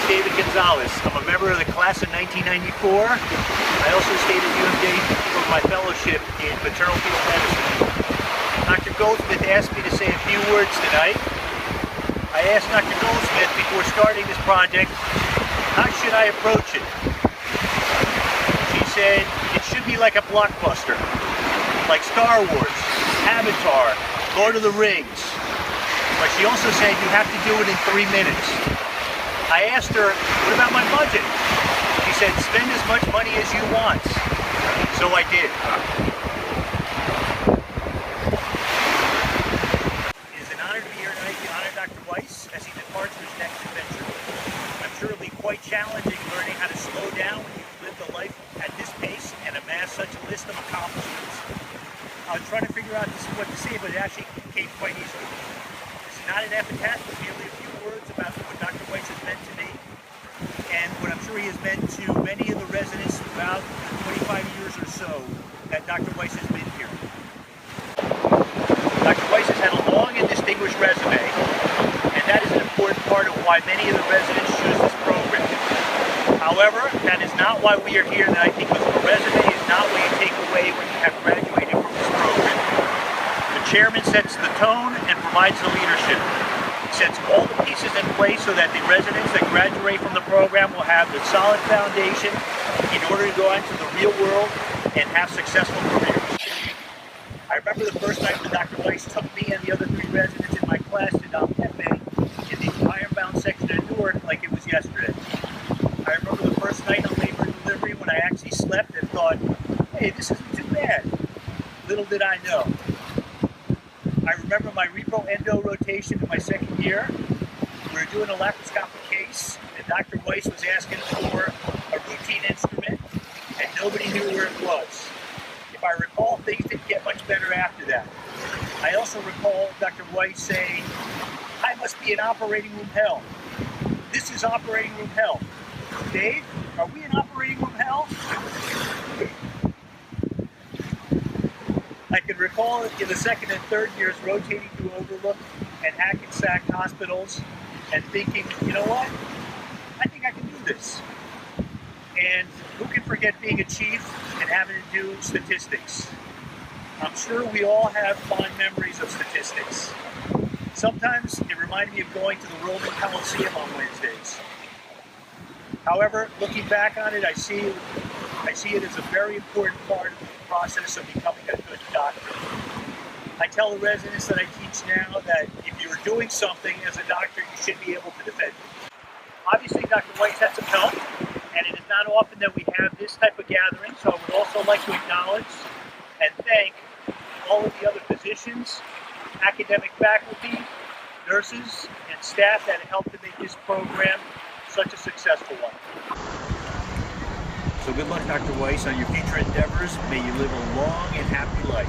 David Gonzalez. I'm a member of the class of 1994. I also stayed at UMJ for my fellowship in maternal fetal medicine. Dr. Goldsmith asked me to say a few words tonight. I asked Dr. Goldsmith before starting this project, how should I approach it? She said, it should be like a blockbuster, like Star Wars, Avatar, Lord of the Rings. But she also said you have to do it in 3 minutes. I asked her, what about my budget? She said, spend as much money as you want. So I did. It is an honor to be here tonight to honor Dr. Weiss as he departs for his next adventure. I'm sure it'll be quite challenging learning how to slow down when you've lived a life at this pace and amass such a list of accomplishments. I was trying to figure out what to say, but it actually came quite easily. This is not an epitaph, but merely a few words about what Dr. Weiss has meant to me and what I'm sure he has meant to many of the residents throughout the 25 years or so that Dr. Weiss has been here. Dr. Weiss has had a long and distinguished resume, and that is an important part of why many of the residents choose this program. However, that is not why we are here tonight, because a resume is not what you take away when you have graduated from this program. The chairman sets the tone and provides the leadership. Sets all the pieces in place so that the residents that graduate from the program will have the solid foundation in order to go into the real world and have successful careers. I remember the first night when Dr. Weiss took me and the other 3 residents in my class to Pepe in the ironbound section of Newark like it was yesterday. I remember the first night on labor and delivery when I actually slept and thought, hey, this isn't too bad. Little did I know. I remember my repro endo rotation in my second year. We were doing a laparoscopic case, and Dr. Weiss was asking for a routine instrument, and nobody knew where it was. If I recall, things didn't get much better after that. I also recall Dr. Weiss saying, I must be in operating room hell. This is operating room hell. Dave, are we in operating room hell? I can recall in the second and third years rotating through Overlook and Hackensack hospitals and thinking, you know what? I think I can do this. And who can forget being a chief and having to do statistics? I'm sure we all have fond memories of statistics. Sometimes it reminded me of going to the Roman Coliseum on Wednesdays. However, looking back on it, I see it as a very important part of the process of becoming a good doctor. I tell the residents that I teach now that if you're doing something as a doctor, you should be able to defend it. Obviously, Dr. Weiss had some help, and it is not often that we have this type of gathering, so I would also like to acknowledge and thank all of the other physicians, academic faculty, nurses, and staff that helped to make this program such a successful one. So good luck, Dr. Weiss, on your future endeavors. May you live a long and happy life.